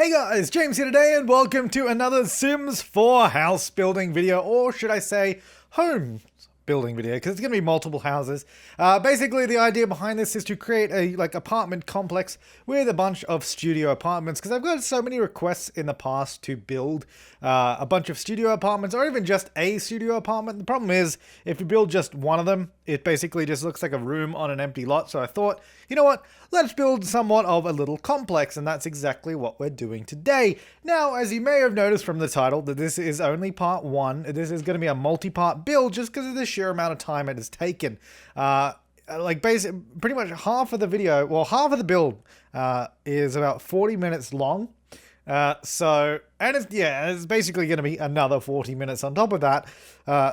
Hey guys, James here today and welcome to another Sims 4 house building video, or should I say home building video, because it's going to be multiple houses. Basically, the idea behind this is to create a apartment complex with a bunch of studio apartments, because I've got so many requests in the past to build a bunch of studio apartments, or even just a studio apartment. The problem is, if you build just one of them, it basically just looks like a room on an empty lot. So I thought, you know what, let's build somewhat of a little complex, and that's exactly what we're doing today. Now, as you may have noticed from the title, that this is only part one. This is going to be a multi-part build just because of the sheer amount of time it has taken. Pretty much half of the video, well, half of the build is about 40 minutes long. It's basically going to be another 40 minutes on top of that.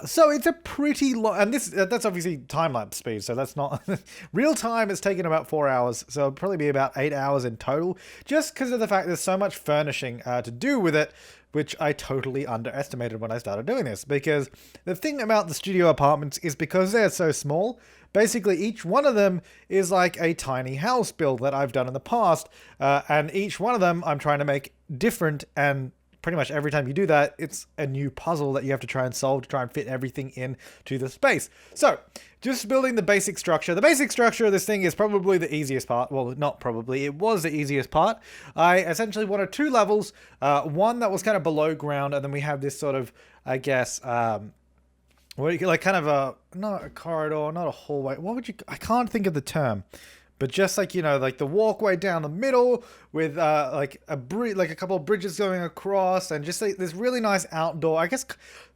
So it's a pretty long, and that's obviously time-lapse speed, so that's not real time. It's taken about 4 hours, so it'll probably be about 8 hours in total, just because of the fact there's so much furnishing to do with it, which I totally underestimated when I started doing this. Because the thing about the studio apartments is, because they're so small, basically each one of them is like a tiny house build that I've done in the past, and each one of them I'm trying to make different, and pretty much every time you do that, it's a new puzzle that you have to try and solve to try and fit everything into the space. So, just building the basic structure. The basic structure of this thing is probably the easiest part. Well, not probably, it was the easiest part. I essentially wanted two levels, one that was kind of below ground, and then we have this sort of, I guess, kind of not a corridor, not a hallway. I can't think of the term. But just like, like the walkway down the middle with a couple of bridges going across, and just like this really nice outdoor, I guess,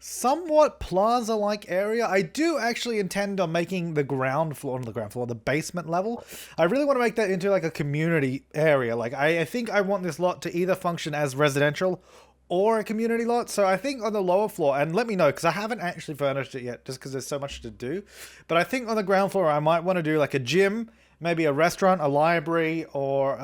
somewhat plaza-like area. I do actually intend on making the the basement level. I really want to make that into like a community area. Like I think I want this lot to either function as residential or a community lot. So I think on the lower floor, and let me know, because I haven't actually furnished it yet, just because there's so much to do. But I think on the ground floor, I might want to do like a gym, maybe a restaurant, a library, or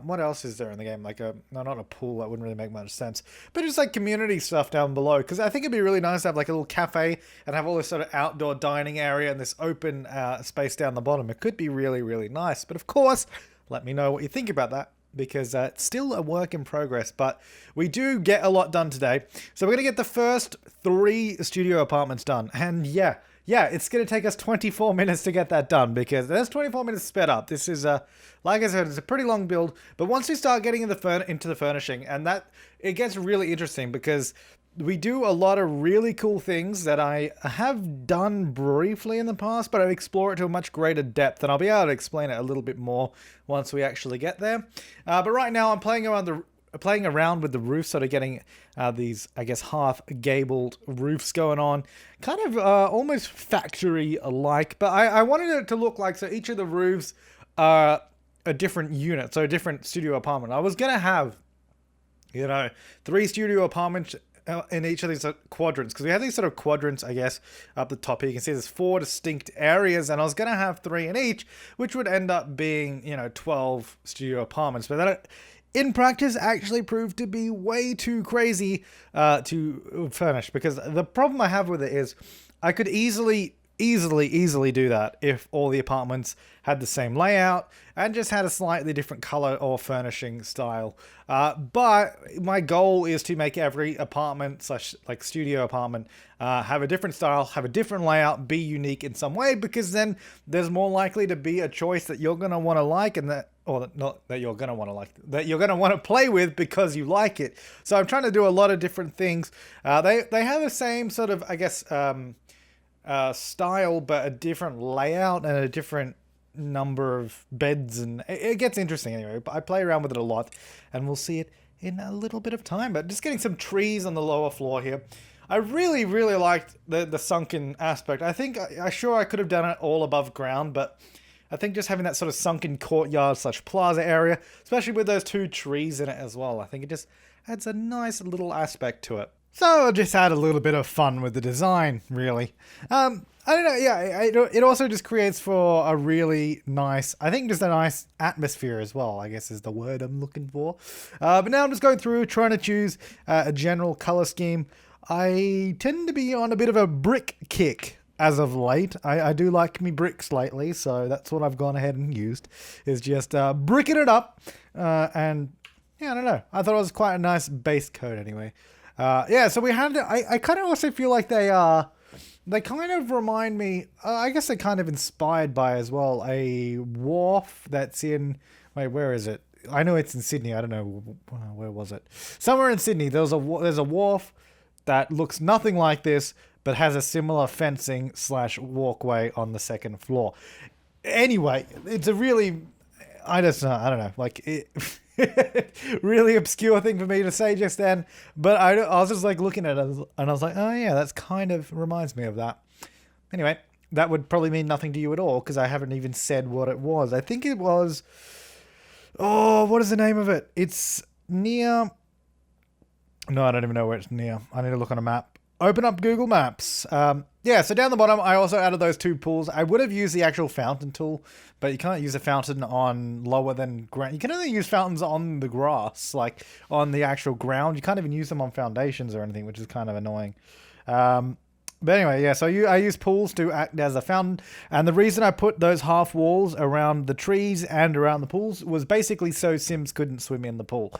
what else is there in the game? Not a pool, that wouldn't really make much sense. But just like community stuff down below, because I think it'd be really nice to have like a little cafe and have all this sort of outdoor dining area and this open space down the bottom. It could be really, really nice. But of course, let me know what you think about that, because it's still a work in progress, but we do get a lot done today. So we're going to get the first 3 studio apartments done. And yeah, it's going to take us 24 minutes to get that done, because there's 24 minutes sped up. This is, like I said, it's a pretty long build, but once we start getting into the furnishing, and that, it gets really interesting, because we do a lot of really cool things that I have done briefly in the past, but I explore it to a much greater depth, and I'll be able to explain it a little bit more once we actually get there. But right now I'm playing around with the roof, sort of getting these, I guess, half-gabled roofs going on. Kind of almost factory-like, but I wanted it to look like, so each of the roofs are a different unit, so a different studio apartment. I was going to have, 3 studio apartments in each of these quadrants, because we have these sort of quadrants, I guess, up the top here. You can see there's 4 distinct areas, and I was going to have 3 in each, which would end up being, 12 studio apartments. But that, in practice, actually proved to be way too crazy to furnish, because the problem I have with it is I could easily do that if all the apartments had the same layout and just had a slightly different color or furnishing style. But my goal is to make every apartment / studio apartment have a different style, have a different layout, be unique in some way, because then there's more likely to be a choice that you're going to want to like, and that you're going to want to play with because you like it. So I'm trying to do a lot of different things. They have the same sort of, I guess, style, but a different layout and a different number of beds, and it gets interesting anyway. But I play around with it a lot, and we'll see it in a little bit of time. But just getting some trees on the lower floor here. I really, really liked the sunken aspect. I think I could have done it all above ground, but I think just having that sort of sunken courtyard / plaza area, especially with those 2 trees in it as well, I think it just adds a nice little aspect to it. So I'll just add a little bit of fun with the design, really. I don't know, yeah, it also just creates for a really nice, I think just a nice atmosphere as well, I guess is the word I'm looking for. But now I'm just going through trying to choose a general color scheme. I tend to be on a bit of a brick kick as of late. I do like me bricks lately, so that's what I've gone ahead and used, is just bricking it up and Yeah, I don't know. I thought it was quite a nice base coat anyway. Yeah, so we had. I kind of also feel like they kind of remind me. I guess they're kind of inspired by as well a wharf that's in. Wait, where is it? I know it's in Sydney. I don't know where was it. Somewhere in Sydney. There's a wharf that looks nothing like this, but has a similar fencing / walkway on the second floor. Anyway, it's a really. I don't know. Like it. Really obscure thing for me to say just then, but I was just like looking at it and I was like, oh yeah, that's kind of reminds me of that. Anyway, that would probably mean nothing to you at all because I haven't even said what it was. I think it was, oh, what is the name of it? It's near, no, I don't even know where it's near. I need to look on a map. Open up Google Maps. Yeah, so down the bottom, I also added those 2 pools. I would have used the actual fountain tool, but you can't use a fountain on lower than ground. You can only use fountains on the grass, like on the actual ground. You can't even use them on foundations or anything, which is kind of annoying. But anyway, yeah, so I use pools to act as a fountain. And the reason I put those half walls around the trees and around the pools was basically so Sims couldn't swim in the pool.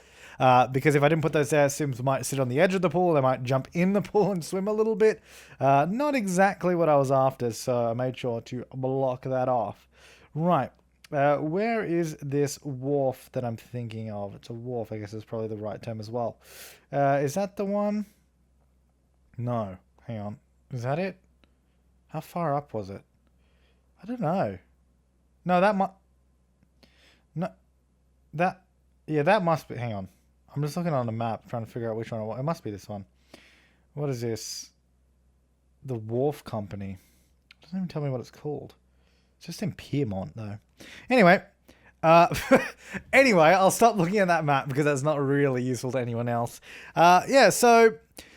Because if I didn't put those there, Sims might sit on the edge of the pool. They might jump in the pool and swim a little bit. Not exactly what I was after, so I made sure to block that off. Right. Where is this wharf that I'm thinking of? It's a wharf, I guess is probably the right term as well. Is that the one? No. Hang on. Is that it? How far up was it? I don't know. No, that might... No. That... Yeah, that must be... Hang on. I'm just looking on the map, trying to figure out which one. It must be this one. What is this? The Wharf Company. It doesn't even tell me what it's called. It's just in Piedmont, though. Anyway. Anyway, I'll stop looking at that map because that's not really useful to anyone else. Yeah, so...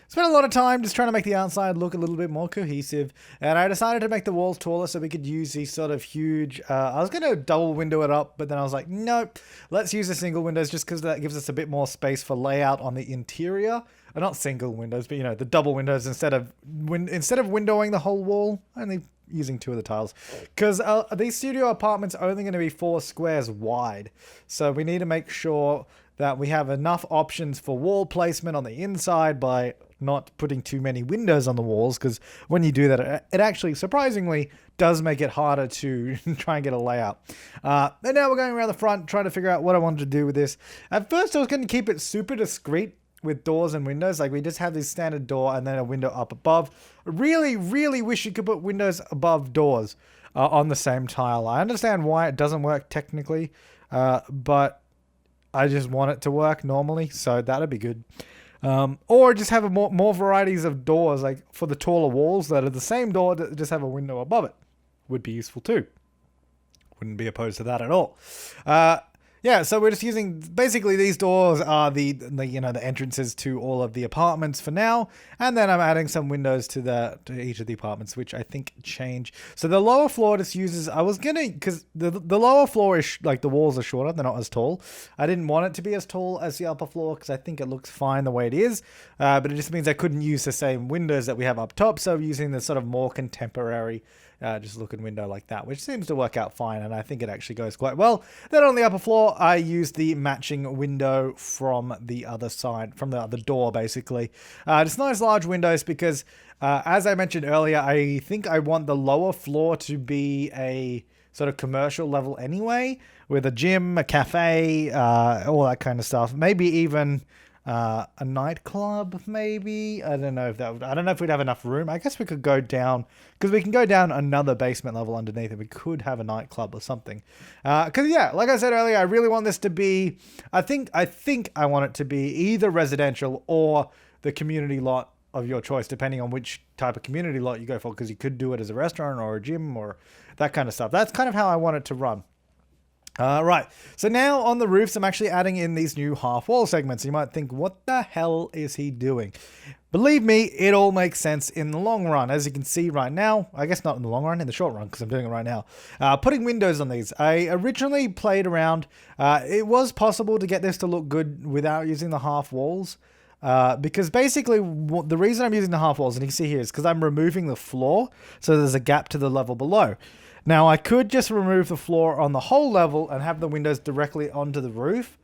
Spent a lot of time just trying to make the outside look a little bit more cohesive, and I decided to make the walls taller so we could use these sort of huge... I was going to double window it up, but then I was like, nope, let's use the single windows just because that gives us a bit more space for layout on the interior. Not single windows, but, you know, the double windows instead of windowing the whole wall, only using 2 of the tiles. Because these studio apartments are only going to be 4 squares wide, so we need to make sure that we have enough options for wall placement on the inside by not putting too many windows on the walls, because when you do that, it actually surprisingly does make it harder to try and get a layout. And now we're going around the front trying to figure out what I wanted to do with this. At first I was going to keep it super discreet with doors and windows, like we just have this standard door and then a window up above. Really wish you could put windows above doors on the same tile. I understand why it doesn't work technically, but I just want it to work normally, so that'd be good. Or just have more varieties of doors, like for the taller walls that are the same door that just have a window above it. Would be useful too. Wouldn't be opposed to that at all. Yeah, so we're just using, basically these doors are the entrances to all of the apartments for now, and then I'm adding some windows to each of the apartments, which I think change. So the lower floor just uses, because the lower floor is, like, the walls are shorter, they're not as tall. I didn't want it to be as tall as the upper floor, because I think it looks fine the way it is, but it just means I couldn't use the same windows that we have up top, so using the sort of more contemporary just looking window like that, which seems to work out fine, and I think it actually goes quite well. Then on the upper floor, I used the matching window from the other side, from the other door, basically. Just nice large windows because, as I mentioned earlier, I think I want the lower floor to be a sort of commercial level anyway, with a gym, a cafe, all that kind of stuff. Maybe even... a nightclub, maybe. I don't know if we'd have enough room. I guess we could go down, because we can go down another basement level underneath, and we could have a nightclub or something. Because yeah, like I said earlier, I really want this to be. I think I want it to be either residential or the community lot of your choice, depending on which type of community lot you go for. Because you could do it as a restaurant or a gym or that kind of stuff. That's kind of how I want it to run. Right, so now on the roofs, I'm actually adding in these new half-wall segments. You might think, what the hell is he doing? Believe me, it all makes sense in the long run. As you can see right now, I guess not in the long run, in the short run, because I'm doing it right now. Putting windows on these. I originally played around. It was possible to get this to look good without using the half walls. Because basically, the reason I'm using the half walls, and you can see here, is because I'm removing the floor, so there's a gap to the level below. Now, I could just remove the floor on the whole level and have the windows directly onto the roof.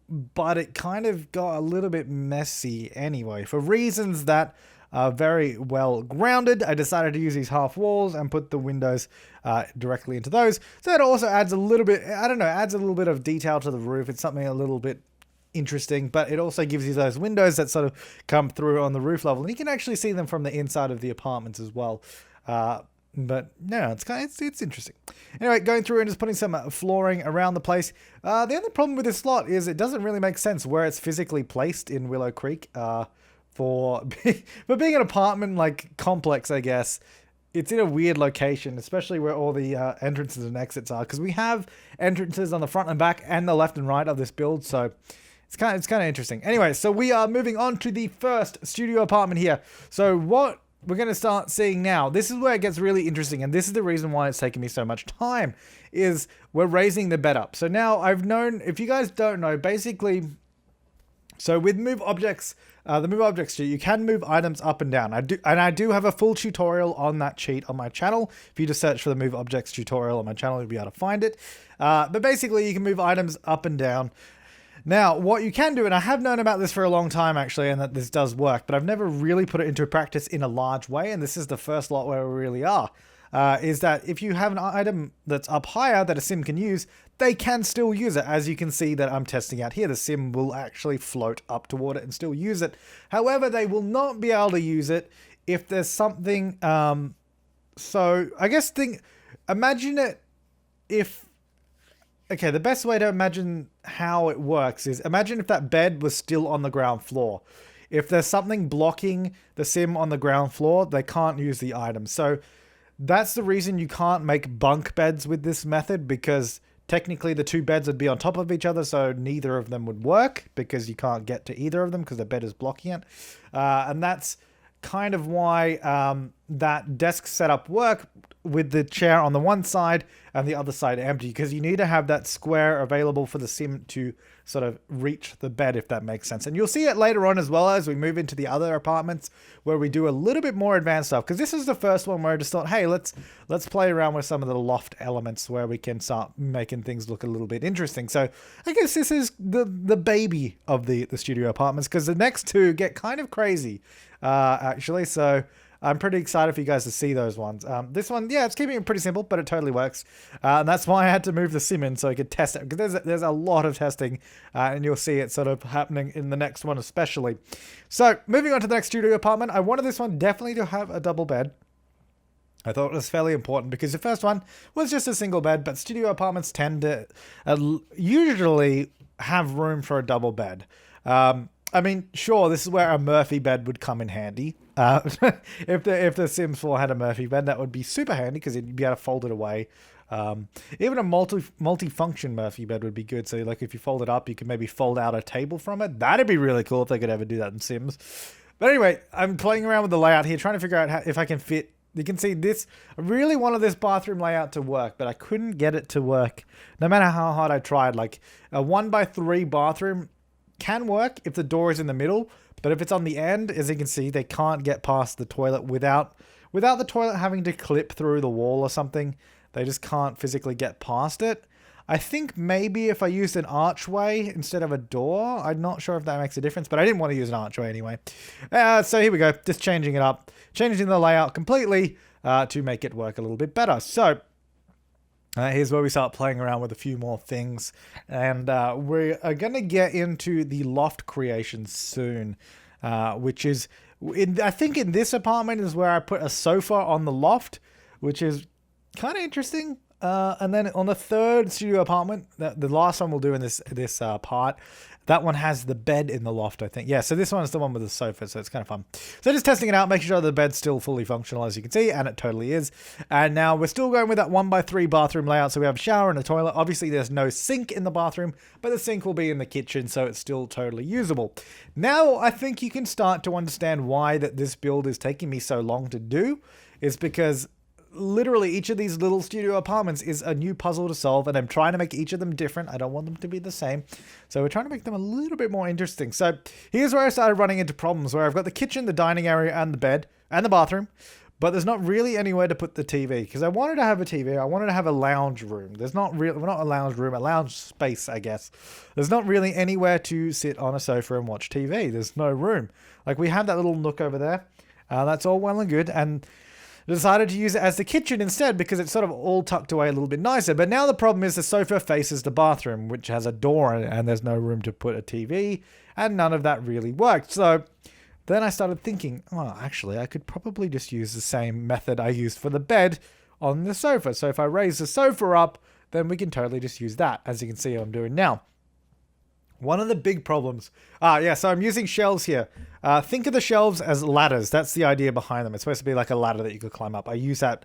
but it kind of got a little bit messy anyway. For reasons that are very well grounded, I decided to use these half walls and put the windows directly into those. So it also adds a little bit, I don't know, adds a little bit of detail to the roof. It's something a little bit interesting, but it also gives you those windows that sort of come through on the roof level, and you can actually see them from the inside of the apartments as well. But no, it's interesting. Anyway, going through and just putting some flooring around the place. The only problem with this lot is it doesn't really make sense where it's physically placed in Willow Creek. For being an apartment like complex, I guess it's in a weird location, especially where all the entrances and exits are, because we have entrances on the front and back and the left and right of this build. So it's kind of interesting. Anyway, so we are moving on to the first studio apartment here. So what we're going to start seeing now, this is where it gets really interesting, and this is the reason why it's taken me so much time, is we're raising the bed up. So now I've known, if you guys don't know, basically, so with move objects, the move objects sheet, you can move items up and down. I do have a full tutorial on that sheet on my channel. If you just search for the move objects tutorial on my channel, you'll be able to find it. But basically, you can move items up and down. Now, what you can do, and I have known about this for a long time actually, and that this does work, but I've never really put it into practice in a large way, and this is the first lot where we really are, is that if you have an item that's up higher that a sim can use, they can still use it. As you can see that I'm testing out here, the sim will actually float up toward it and still use it. However, they will not be able to use it if there's something, so I guess imagine it if, okay, the best way to imagine how it works is imagine if that bed was still on the ground floor. If there's something blocking the sim on the ground floor, they can't use the item. So that's the reason you can't make bunk beds with this method, because technically the two beds would be on top of each other, so neither of them would work because you can't get to either of them because the bed is blocking it. And that's kind of why that desk setup work with the chair on the one side and the other side empty, because you need to have that square available for the sim to sort of reach the bed, if that makes sense. And you'll see it later on as well as we move into the other apartments where we do a little bit more advanced stuff, because this is the first one where I just thought, hey, let's play around with some of the loft elements where we can start making things look a little bit interesting. So I guess this is the baby of the studio apartments, because the next two get kind of crazy actually. So I'm pretty excited for you guys to see those ones. This one, yeah, it's keeping it pretty simple, but it totally works. And that's why I had to move the sim in so I could test it, because there's a lot of testing, and you'll see it sort of happening in the next one especially. So moving on to the next studio apartment, I wanted this one definitely to have a double bed. I thought it was fairly important because the first one was just a single bed, but studio apartments tend to usually have room for a double bed. I mean, sure, this is where a Murphy bed would come in handy. If the Sims 4 had a Murphy bed, that would be super handy because you'd be able to fold it away. Even a multi-function Murphy bed would be good. So like if you fold it up, you can maybe fold out a table from it. That'd be really cool if they could ever do that in Sims. But anyway, I'm playing around with the layout here, trying to figure out if I can fit. You can see this. I really wanted this bathroom layout to work, but I couldn't get it to work. No matter how hard I tried, like a 1x3 bathroom can work if the door is in the middle, but if it's on the end, as you can see, they can't get past the toilet without the toilet having to clip through the wall or something. They just can't physically get past it. I think maybe if I used an archway instead of a door, I'm not sure if that makes a difference, but I didn't want to use an archway anyway. So here we go, just changing it up, changing the layout completely to make it work a little bit better. So here's where we start playing around with a few more things, and we are going to get into the loft creation soon, which is, I think in this apartment is where I put a sofa on the loft, which is kind of interesting. And then on the third studio apartment, the last one we'll do in this part, that one has the bed in the loft, I think. Yeah, so this one is the one with the sofa, so it's kind of fun. So just testing it out, making sure the bed's still fully functional, as you can see, and it totally is. And now we're still going with that 1x3 bathroom layout, so we have a shower and a toilet. Obviously, there's no sink in the bathroom, but the sink will be in the kitchen, so it's still totally usable. Now, I think you can start to understand why that this build is taking me so long to do, is because literally each of these little studio apartments is a new puzzle to solve, and I'm trying to make each of them different. I don't want them to be the same, so we're trying to make them a little bit more interesting. So here's where I started running into problems, where I've got the kitchen, the dining area, and the bed, and the bathroom, but there's not really anywhere to put the TV because I wanted to have a TV. I wanted to have a lounge room. There's not really, well, not a lounge room, a lounge space, I guess. There's not really anywhere to sit on a sofa and watch TV. There's no room. Like we have that little nook over there. That's all well and good. And decided to use it as the kitchen instead because it's sort of all tucked away a little bit nicer. But now the problem is the sofa faces the bathroom, which has a door in it, and there's no room to put a TV, and none of that really worked. So then I started thinking, oh, actually, I could probably just use the same method I used for the bed on the sofa. So if I raise the sofa up, then we can totally just use that, as you can see I'm doing now. One of the big problems, so I'm using shelves here. Think of the shelves as ladders. That's the idea behind them. It's supposed to be like a ladder that you could climb up. I use that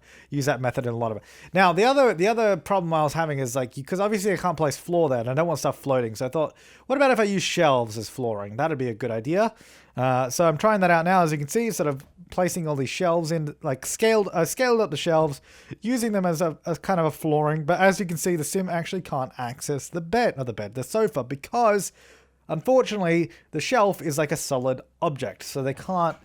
method in a lot of it. Now, the other problem I was having is like, because obviously I can't place floor there and I don't want stuff floating. So I thought, what about if I use shelves as flooring? That'd be a good idea. So I'm trying that out now. As you can see, sort of placing all these shelves in, like scaled up the shelves, using them as kind of a flooring. But as you can see, the sim actually can't access the sofa, because unfortunately the shelf is like a solid object. So they can't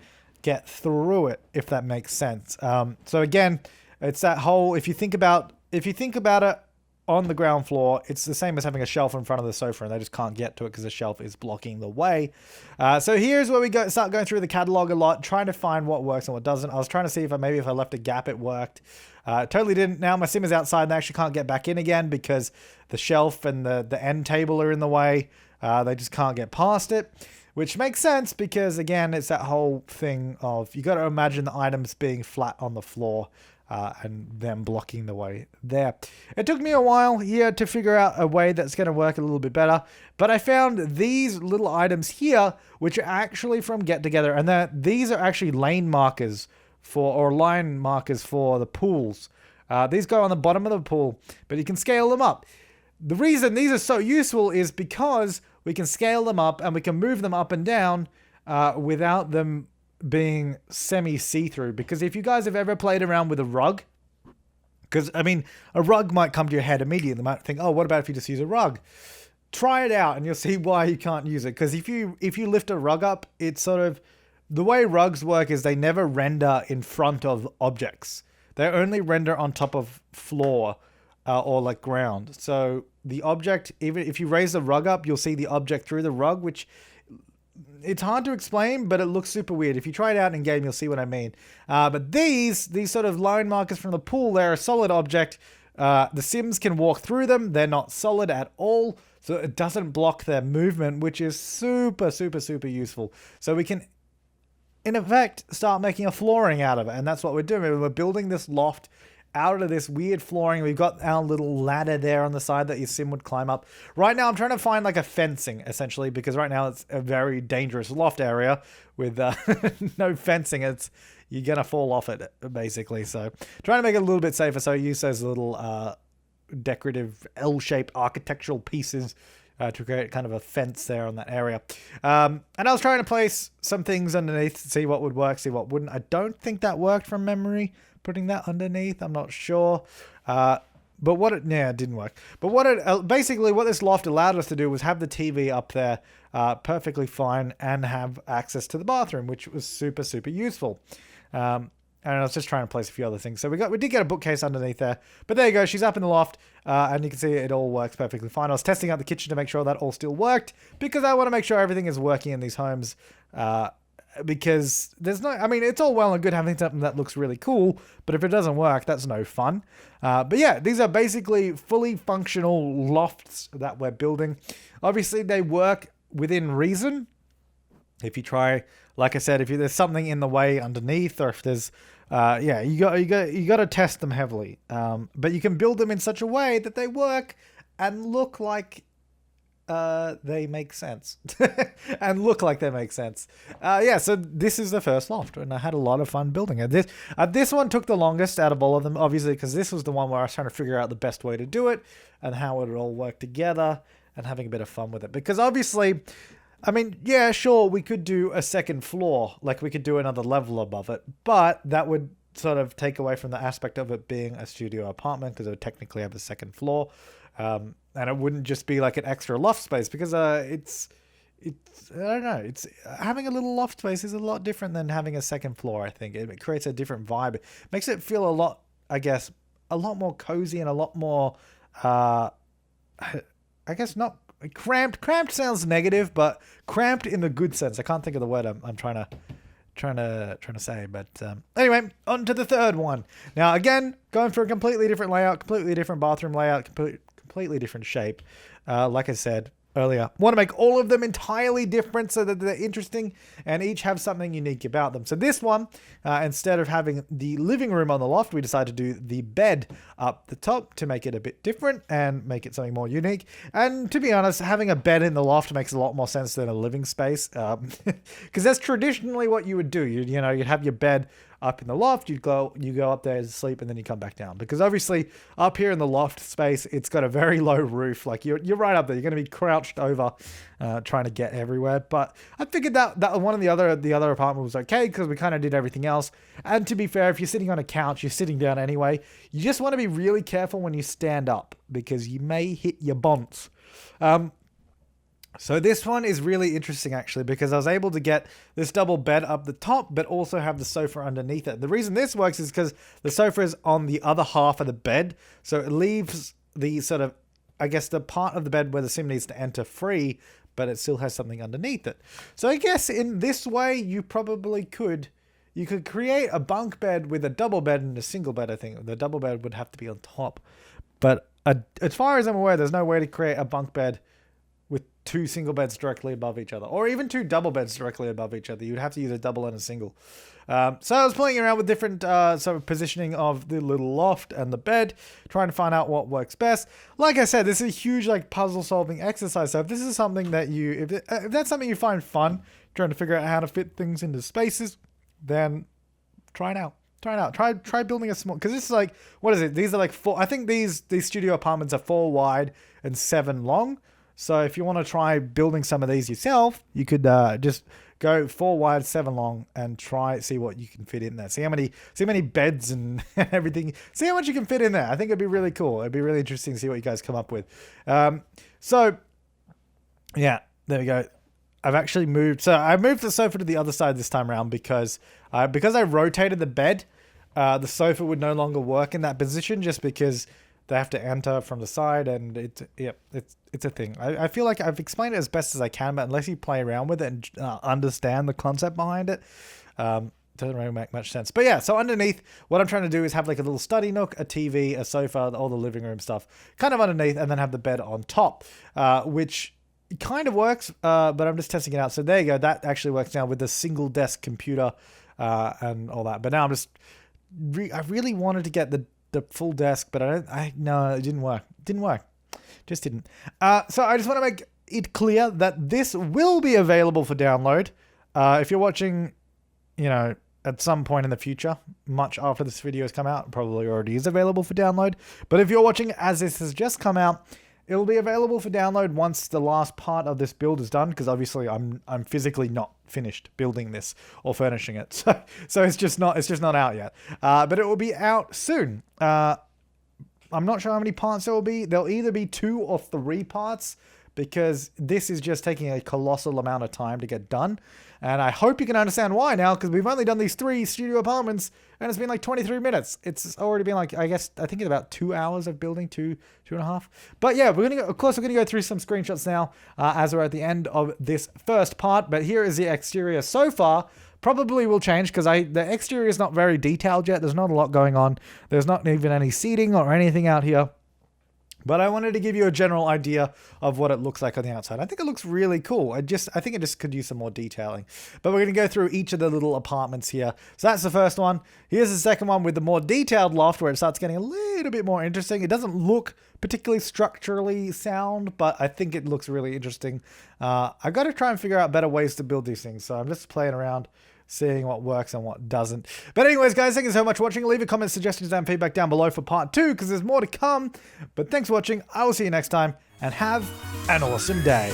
get through it, if that makes sense. So again, it's that whole, if you think about it, on the ground floor, it's the same as having a shelf in front of the sofa, and they just can't get to it because the shelf is blocking the way. So here's where we start going through the catalog a lot, trying to find what works and what doesn't. I was trying to see if if I left a gap, it worked. Totally didn't. Now my sim is outside and I actually can't get back in again because the shelf and the end table are in the way. They just can't get past it, which makes sense because, again, it's that whole thing of you got to imagine the items being flat on the floor. And them blocking the way there. It took me a while here to figure out a way that's going to work a little bit better, but I found these little items here, which are actually from Get Together, and these are actually line markers for the pools. These go on the bottom of the pool, but you can scale them up. The reason these are so useful is because we can scale them up and we can move them up and down without them being semi-see-through. Because if you guys have ever played around with a rug, because I mean a rug might come to your head immediately, you might think, oh, what about if you just use a rug? Try it out and you'll see why you can't use it. Because if you lift a rug up, it's sort of, the way rugs work is they never render in front of objects. They only render on top of floor or like ground. So the object, even if you raise the rug up, you'll see the object through the rug, which it's hard to explain, but it looks super weird. If you try it out in game, you'll see what I mean. But these sort of line markers from the pool, they're a solid object. The Sims can walk through them. They're not solid at all, so it doesn't block their movement, which is super, super, super useful. So we can, in effect, start making a flooring out of it, and that's what we're doing. We're building this loft out of this weird flooring. We've got our little ladder there on the side that your sim would climb up. Right now, I'm trying to find like a fencing, essentially, because right now it's a very dangerous loft area with no fencing. You're going to fall off it, basically. So trying to make it a little bit safer. So I use those little decorative L-shaped architectural pieces to create kind of a fence there on that area. And I was trying to place some things underneath to see what would work, see what wouldn't. I don't think that worked from memory, putting that underneath. I'm not sure. But it didn't work. But basically what this loft allowed us to do was have the TV up there perfectly fine and have access to the bathroom, which was super, super useful. And I was just trying to place a few other things. So we did get a bookcase underneath there. But there you go. She's up in the loft. And you can see it all works perfectly fine. I was testing out the kitchen to make sure that all still worked, because I want to make sure everything is working in these homes. Because it's all well and good having something that looks really cool, but if it doesn't work, that's no fun. But yeah, these are basically fully functional lofts that we're building. Obviously, they work within reason. If you try, like I said, if there's something in the way underneath, or if there's, you got to test them heavily. But you can build them in such a way that they work and look like they make sense and look like they make sense. So this is the first loft, and I had a lot of fun building it. This one took the longest out of all of them, obviously, because this was the one where I was trying to figure out the best way to do it and how it would all work together and having a bit of fun with it. Because obviously, I mean, yeah, sure, we could do a second floor, like we could do another level above it, but that would sort of take away from the aspect of it being a studio apartment, because it would technically have a second floor. And it wouldn't just be like an extra loft space, because I don't know. It's having a little loft space is a lot different than having a second floor. I think it creates a different vibe. It makes it feel a lot, I guess, a lot more cozy and a lot more, I guess not cramped. Cramped sounds negative, but cramped in the good sense. I can't think of the word I'm trying to say, but anyway, on to the third one. Now again, going for a completely different layout, completely different bathroom layout, completely different shape. Like I said earlier, want to make all of them entirely different so that they're interesting and each have something unique about them. So this one, instead of having the living room on the loft, we decided to do the bed up the top to make it a bit different and make it something more unique. And to be honest, having a bed in the loft makes a lot more sense than a living space, because that's traditionally what you would do. You'd have your bed up in the loft, you go up there to sleep, and then you come back down. Because obviously up here in the loft space, it's got a very low roof. Like you're right up there. You're going to be crouched over, trying to get everywhere. But I figured that one of the other apartment was okay because we kind of did everything else. And to be fair, if you're sitting on a couch, you're sitting down anyway. You just want to be really careful when you stand up because you may hit your bonds. So this one is really interesting actually because I was able to get this double bed up the top but also have the sofa underneath it. The reason this works is because the sofa is on the other half of the bed, so it leaves the sort of, I guess, the part of the bed where the sim needs to enter free, but it still has something underneath it. So I guess in this way you probably could create a bunk bed with a double bed and a single bed. I think the double bed would have to be on top, but as far as I'm aware, there's no way to create a bunk bed with two single beds directly above each other, or even two double beds directly above each other. You'd have to use a double and a single. So I was playing around with different sort of positioning of the little loft and the bed, trying to find out what works best. Like I said, this is a huge like puzzle solving exercise. So if this is something that if that's something you find fun, trying to figure out how to fit things into spaces, then try it out. Try building a small, because this is like, what is it? These are like four. I think these studio apartments are 4 wide and 7 long. So if you want to try building some of these yourself, you could just go 4 wide, 7 long, and see what you can fit in there. See how many beds and everything. See how much you can fit in there. I think it'd be really cool. It'd be really interesting to see what you guys come up with. So yeah, there we go. I've actually moved. So I moved the sofa to the other side this time around because I rotated the bed. The sofa would no longer work in that position just because they have to enter from the side, and it's a thing. I feel like I've explained it as best as I can, but unless you play around with it and understand the concept behind it, doesn't really make much sense. But yeah, so underneath, what I'm trying to do is have like a little study nook, a TV, a sofa, all the living room stuff kind of underneath, and then have the bed on top, which kind of works, but I'm just testing it out. So there you go. That actually works now with the single desk computer and all that. But now I'm just, I really wanted to get the full desk, but no, it didn't work. Just didn't. So I just want to make it clear that this will be available for download. If you're watching, at some point in the future, much after this video has come out, it probably already is available for download. But if you're watching as this has just come out, it'll be available for download once the last part of this build is done, because obviously I'm physically not finished building this or furnishing it. So it's just not out yet. But it will be out soon. I'm not sure how many parts there will be. There'll either be 2 or 3 parts, because this is just taking a colossal amount of time to get done. And I hope you can understand why now, because we've only done these 3 studio apartments and it's been like 23 minutes. It's already been like, I think it's about 2 hours of building, 2.5. But yeah, we're going to go through some screenshots now as we're at the end of this first part. But here is the exterior so far. Probably will change because the exterior is not very detailed yet. There's not a lot going on. There's not even any seating or anything out here. But I wanted to give you a general idea of what it looks like on the outside. I think it looks really cool. I think it just could use some more detailing. But we're going to go through each of the little apartments here. So that's the first one. Here's the second one with the more detailed loft, where it starts getting a little bit more interesting. It doesn't look particularly structurally sound, but I think it looks really interesting. I've got to try and figure out better ways to build these things. So I'm just playing around, seeing what works and what doesn't. But anyways, guys, thank you so much for watching. Leave a comment, suggestions, and feedback down below for part 2, because there's more to come. But thanks for watching. I will see you next time, and have an awesome day.